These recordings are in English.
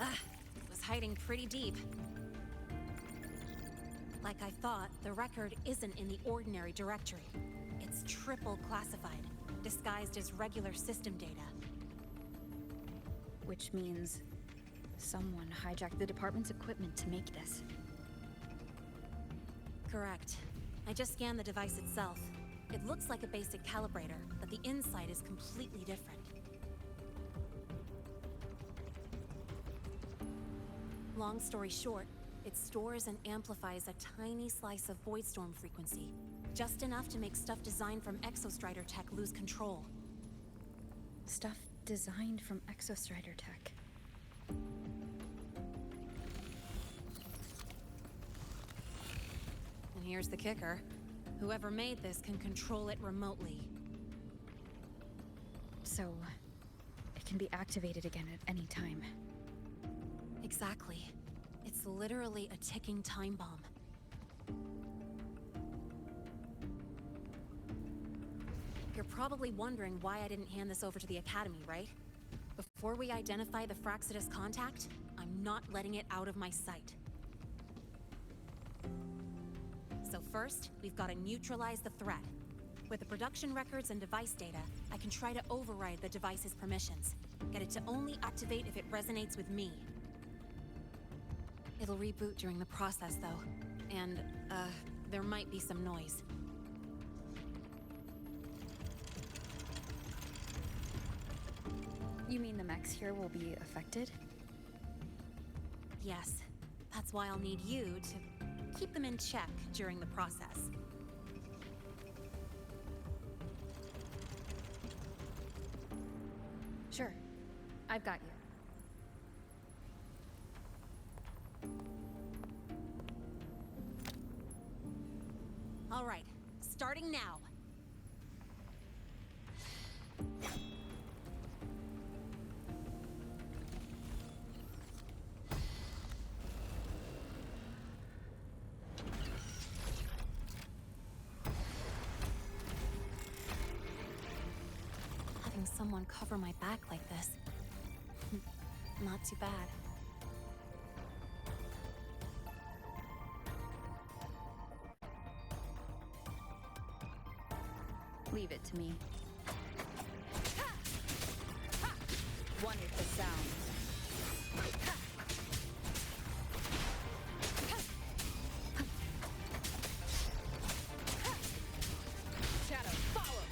It was hiding pretty deep. Like I thought, the record isn't in the ordinary directory. It's triple classified, disguised as regular system data. Which means someone hijacked the department's equipment to make this. Correct. I just scanned the device itself. It looks like a basic calibrator, but the inside is completely different. Long story short, it stores and amplifies a tiny slice of voidstorm frequency, just enough to make stuff designed from Exostrider tech lose control. Stuff designed from Exostrider tech. And here's the kicker. Whoever made this can control it remotely. So, it can be activated again at any time. Exactly. It's literally a ticking time bomb. You're probably wondering why I didn't hand this over to the Academy, right? Before we identify the Fraxidus contact, I'm not letting it out of my sight. So first, we've got to neutralize the threat. With the production records and device data, I can try to override the device's permissions. Get it to only activate if it resonates with me. It'll reboot during the process, though. And, there might be some noise. You mean the mechs here will be affected? Yes. That's why I'll need you to keep them in check during the process. Sure. I've got you. All right, starting now. Having someone cover my back like this, not too bad. Leave it to me. Wonderful sound. Shadow, follow!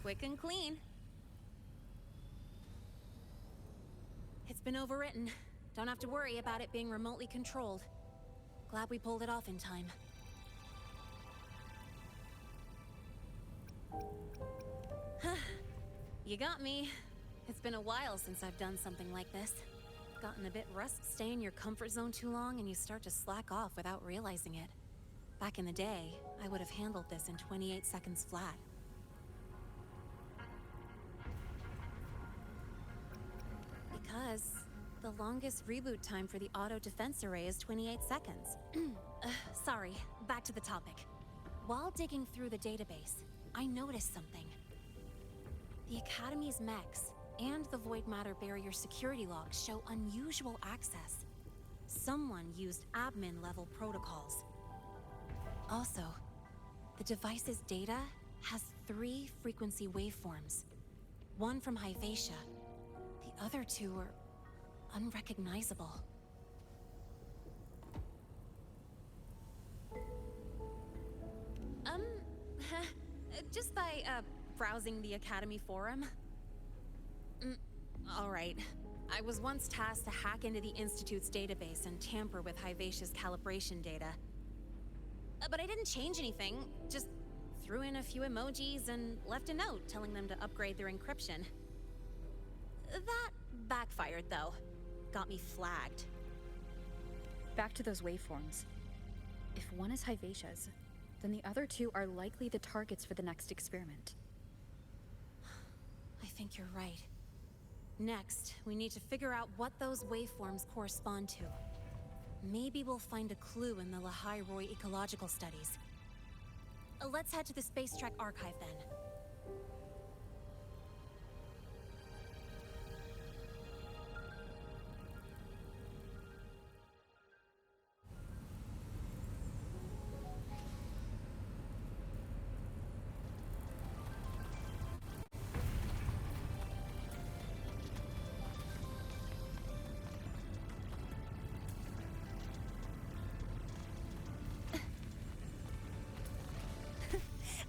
Quick and clean. It's been overwritten. Don't have to worry about it being remotely controlled. Glad we pulled it off in time. You got me. It's been a while since I've done something like this. Gotten a bit rusty. Stay in your comfort zone too long and you start to slack off without realizing it. Back in the day, I would have handled this in 28 seconds flat. Because the longest reboot time for the auto defense array is 28 seconds. Sorry, back to the topic. While digging through the database, I noticed something. The Academy's mechs and the Void Matter Barrier security logs show unusual access. Someone used admin-level protocols. Also, the device's data has 3 frequency waveforms. One from Hyvatia. The other 2 are unrecognizable. Just by, browsing the Academy forum. All right. I was once tasked to hack into the Institute's database and tamper with Hyvatia's calibration data. But I didn't change anything, just threw in a few emojis and left a note telling them to upgrade their encryption. That backfired, though. Got me flagged. Back to those waveforms. If one is Hyvatia's, then the other 2 are likely the targets for the next experiment. I think you're right. Next, we need to figure out what those waveforms correspond to. Maybe we'll find a clue in the Lahai Roy ecological studies. Let's head to the Space Trek archive then.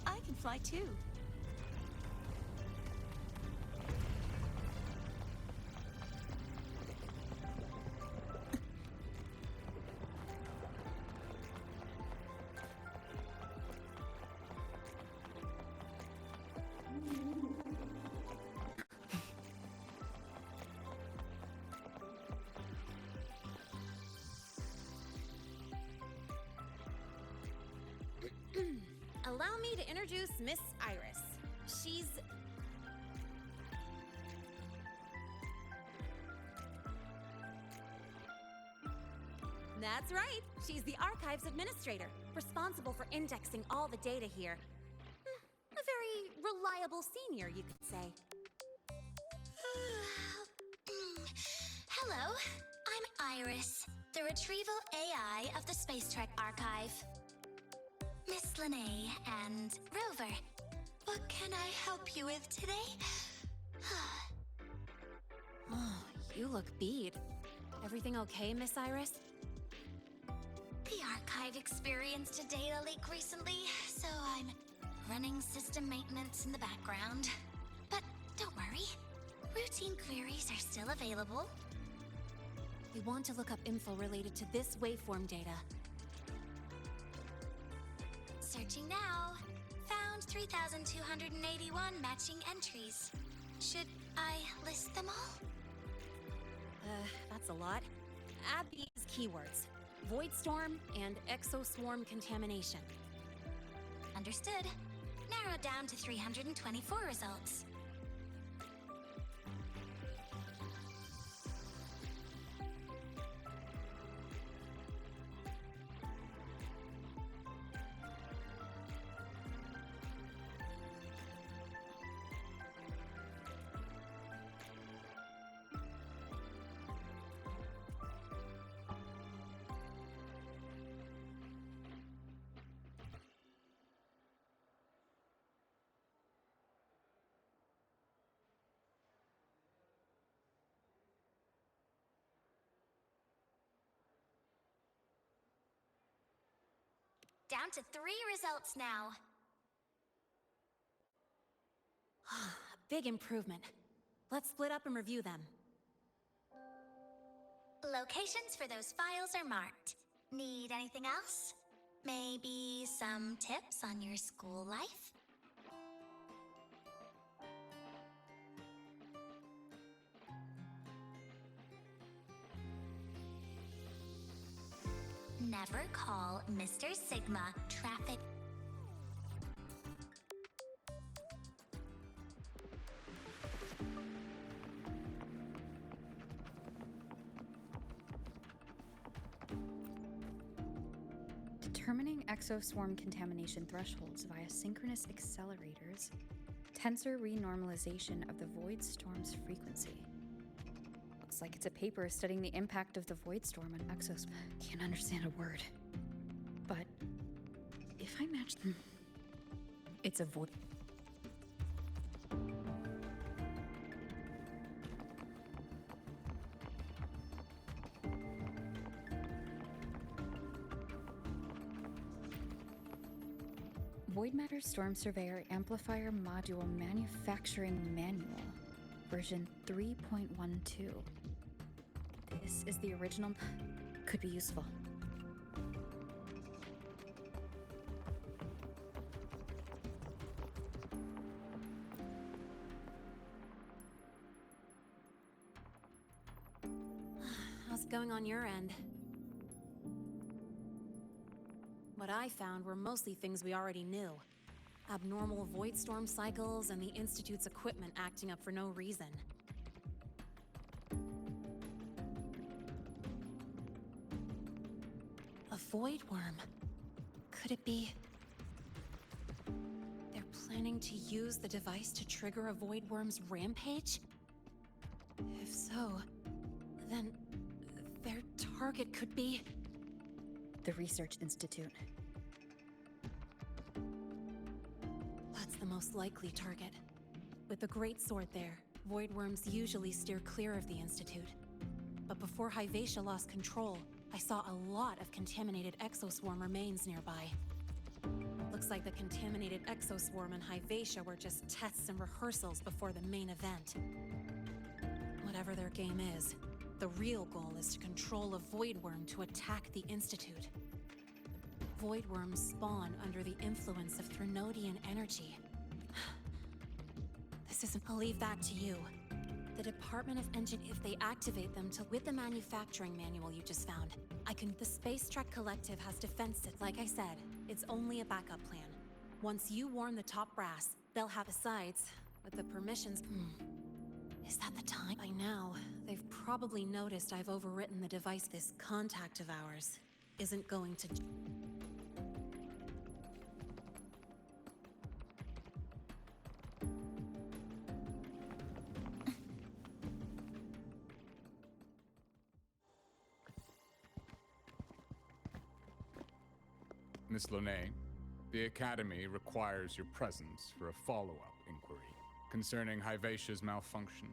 I can fly too. Allow me to introduce Miss Iris. She's... That's right. She's the Archives Administrator, responsible for indexing all the data here. A very reliable senior, you could say. Hello, I'm Iris, the Retrieval AI of the Space Trek Archive. Miss Lene and Rover, what can I help you with today? Oh, you look beat. Everything okay, Miss Iris? The Archive experienced a data leak recently, so I'm running system maintenance in the background. But don't worry, routine queries are still available. We want to look up info related to this waveform data. Searching now. Found 3,281 matching entries. Should I list them all? That's a lot. Add these keywords. Void storm and exoswarm contamination. Understood. Narrowed down to 324 results. Down to 3 results now. Big improvement. Let's split up and review them. Locations for those files are marked. Need anything else? Maybe some tips on your school life? Never call Mr. Sigma traffic. Determining exoswarm contamination thresholds via synchronous accelerators, tensor renormalization of the void storm's frequency. Looks like it's a paper studying the impact of the void storm on exos. Can't understand a word. But if I match them, it's a void. Void Matter Storm Surveyor Amplifier Module Manufacturing Manual, version 3.12. This is the original. Could be useful. How's it going on your end? What I found were mostly things we already knew. Abnormal void storm cycles and the Institute's equipment acting up for no reason. A void worm. Could it be... planning to use the device to trigger a Void Worm's rampage? If so, then their target could be... The Research Institute. That's the most likely target. With the Great Sword there, Void Worms usually steer clear of the Institute. But before Hyvatia lost control, I saw a lot of contaminated exoswarm remains nearby. Looks like the contaminated exoswarm and Hyvatia were just tests and rehearsals before the main event. Whatever their game is, the real goal is to control a Void Worm to attack the Institute. Void Worms spawn under the influence of Threnodian energy. This isn't... I'll leave that to you. The Department of if they activate them with the manufacturing manual you just found, the Space Trek Collective has defenses. Like I said, it's only a backup plan. Once you warn the top brass, they'll have... Besides, with the permissions... Is that the time? By now, they've probably noticed I've overwritten the device. This contact of ours isn't going to... Miss Lene, the Academy requires your presence for a follow-up inquiry concerning Hyvatia's malfunction.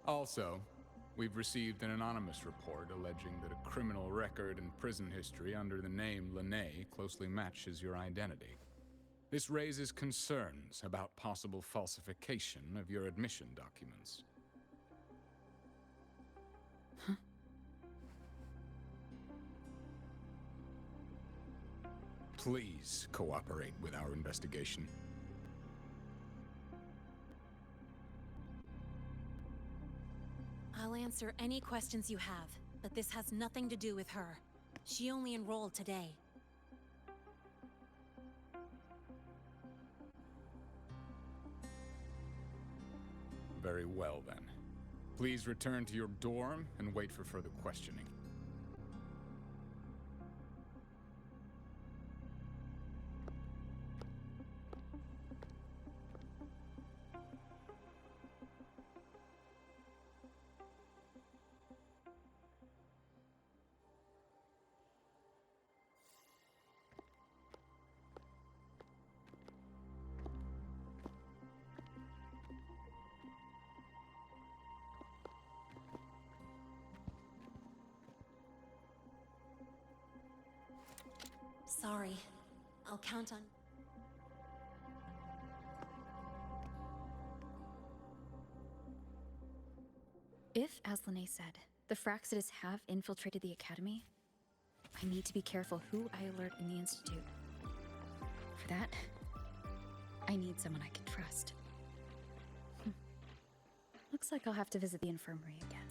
Also, we've received an anonymous report alleging that a criminal record and prison history under the name Lene closely matches your identity. This raises concerns about possible falsification of your admission documents. Please cooperate with our investigation. I'll answer any questions you have, but this has nothing to do with her. She only enrolled today. Very well, then. Please return to your dorm and wait for further questioning. Sorry. I'll count on... If, as Lene said, the Fraxidas have infiltrated the Academy, I need to be careful who I alert in the Institute. For that, I need someone I can trust. Looks like I'll have to visit the infirmary again.